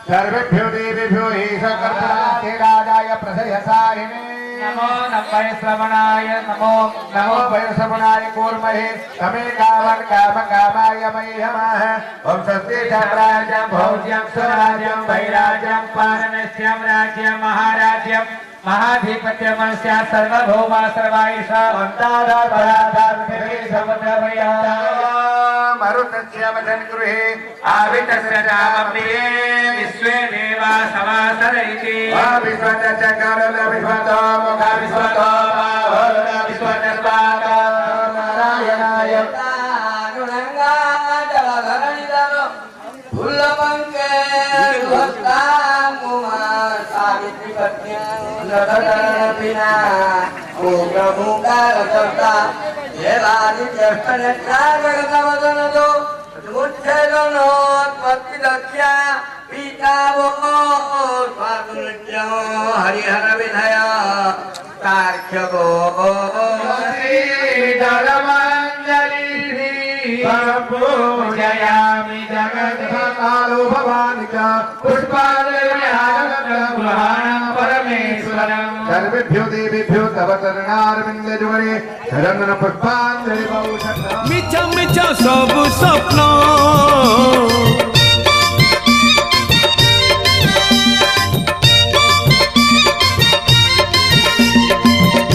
सर्वेभ्यो देवेभ्यो ईशकर्पणाय प्रसयसारिणे नमो नमः श्रवणाय नमो नमो वैश्रवणाय कूर्महे तमे कामं कामकामाय मह्यमः ओम स्वस्ति साम्राज्यं भोज्यं स्वराज्यं वैराज्यं पारणस्यं राज्यं महाराज्यं महाधिपत्यमस्य सर्वभौमा सर्वायुषा अन्तादापराधार्मिके समुद्रभया मरुतस्य वदन् गृहे आवितस्य चामप्रिये विश्वे देवा समासरैति विश्वस्य करल विश्वतो मुख विश्वतो बाहुल विश्वस्य स्वाहा नारायणाय अनुरंगा जलधरणिदानो फूलपंके रुहतामुमा सावित्री पत्न्या लधरणपिना मुगा रचता येलादि ज्येष्ठनेत्रा जगतवदनतो मुच्छेदनोत्पत्तिदक्ष्या पीतावो स्वातुल्यो हरिहर विधय तार्क्ष्यगो पूजयामि जगत्कालो भवानिका पुष्पाणि परमेश्वरम् सर्वेभ्यो देवेभ्यो तव चरणारविन्दजुगणे शरणन पुष्पाञ्जलि मिछा मिछा सब स्वप्न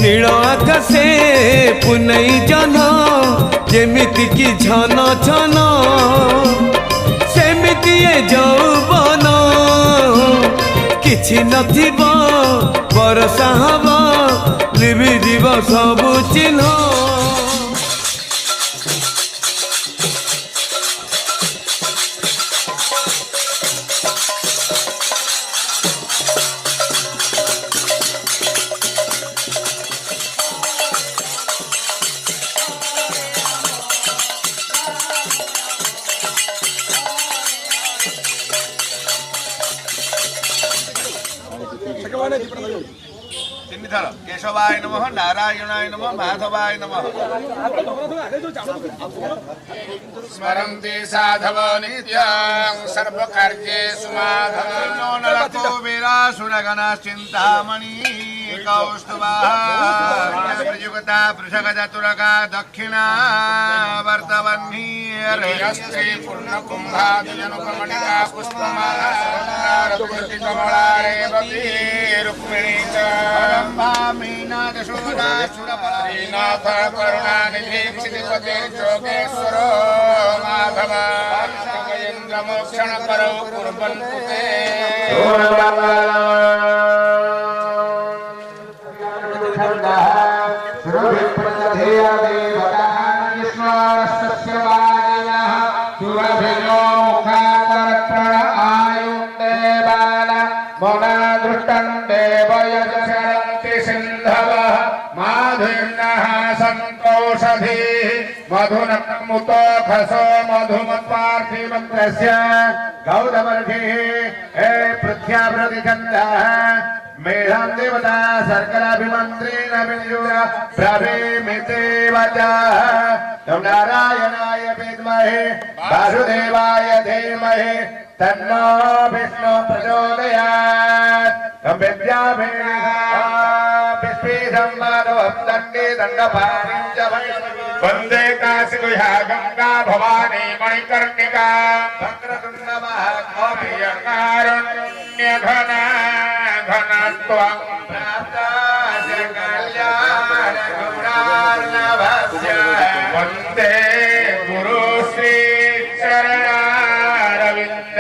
नील आकाशे पुनई जन जेमिति की झन झन सेमिति ए यौवन किछि नथिब बरसा हब लिभि जीव सबु चिन्ह केशवाय नमः नारायणाय नमः माधवाय नमः स्मरन्ति साधव नित्यं सर्वकार्येषु माधवो नरको वीरासुरगणश्चिन्तामणि कौस्तुभः प्रयुक्ता वृषगचतुरगा दक्षिणा वर्तवह्नि श्री पूर्णकुम्भादिजनुकमणिका पुष्पमाला कमला रेवती रुक्मिणी च मीनाथ शोधा सुरपतिनाथ करुणानिधि क्षितिपते जोगेश्वरो माधव इंद्रमोक्षण करो कुर्वन्तु ते संतोषधि मधुनमुतो खसो मधुमत्पार्थिवत्रस्य गौरवर्षिः हे पृथ्व्यावृतिचन्दः मेधां देवता सर्कलाभिमन्त्रेण विनियुग ब्रवीमिते वचः तं नारायणाय विद्महे वासुदेवाय धीमहि तन्नो विष्णु प्रचोदयात् तं वंदे काशिगुह्या गंगा भवानी मणिकर्णिका भद्रतुंड महाकारुण्य घना घनत्वं प्राप्तास्य कल्याण गुणार्णवस्य वंदे गुरु श्री चरणारविन्द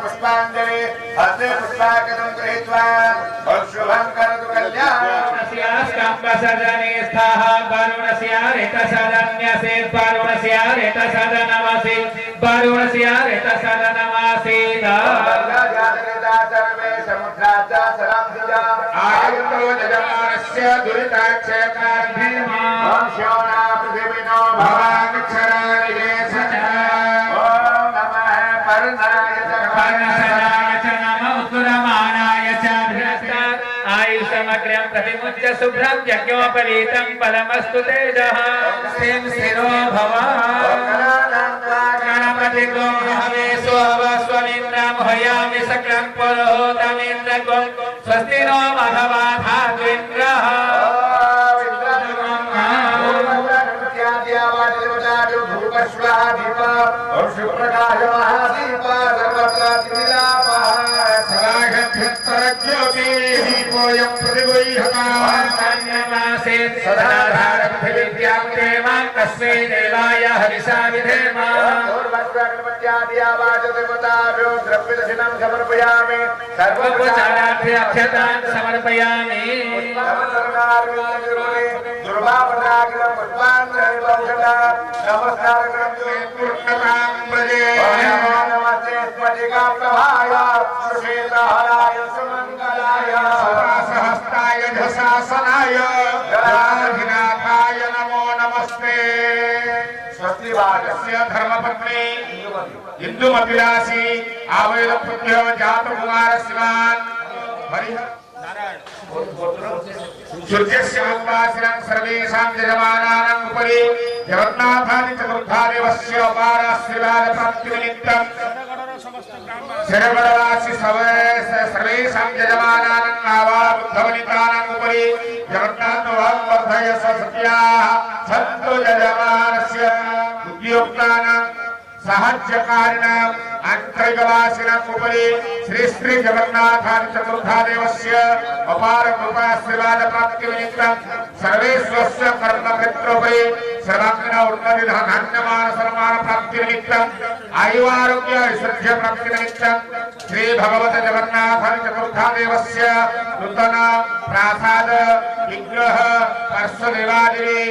पुष्पांजलि अद्य पुष्पाकं गृहीत्वा शुभं करोतु कल्याणस्यास्तम्भसदने स्थाः वरुणस्य ऋतसदन्यसे वरुणस्य ऋतसदनमसि वरुणस्य ऋतसदनमासीत् सर्वे समुद्राच्च सरांसिजा आयुतो जजमानस्य दुरिताक्षेत्राभिमा ॐ श्योना पृथिविनो भवाक्षराणि सचा ॐ नमः पर्णाय च नमः उत्तरमानाय च आयुषमग्र्यं प्रतिमुच्य शुभ्रं यज्ञोपवीतं फलमस्तु तेजः स्थिरो भव मतिगो हवे स्वस्वमिन्द्रं हयामि सकलं पुरोहितमिन्द्रगं स्वस्ति नो मघवाधात्विन्द्रः तस्मै देवाय हविषा विधेम समर्पयामि सर्वोपचाराभ्यक्षतां समर्पयामि नमो नमस्ते धर्मपत्नी इंदुमतिराशि आवेदपुत्रो जात कुमार शिवान सूर्यस्यां सर्वेषां यजमानानां उपरि जगन्नाथादि चतुर्धादेवस्य अपाराशीर्वाद प्राप्तिनिमित्तं सर्वराशि सर्वेषां यजमानानां आवाबुद्धवनितानां उपरि जगन्नाथ वर्धय सत्याः सन्तु यजमानस्य उद्योक्तानां साहाय्यकारिणाम् आन्तरिकवासिनाम् उपरि श्री श्री जगन्नाथादि चतुर्धादेवस्य अपार कृपाशीर्वाद प्राप्तिनिमित्तं सर्वे स्वस्य कर्मक्षेत्रोपरि सर्वांगीण उन्नति धन्यमान सम्मान प्राप्तिनिमित्तं आयुरारोग्य ऐश्वर्य प्राप्तिनिमित्तं श्री भगवत जगन्नाथादि चतुर्धादेवस्य नूतन प्रासाद विग्रह पार्श्वदेवादिनि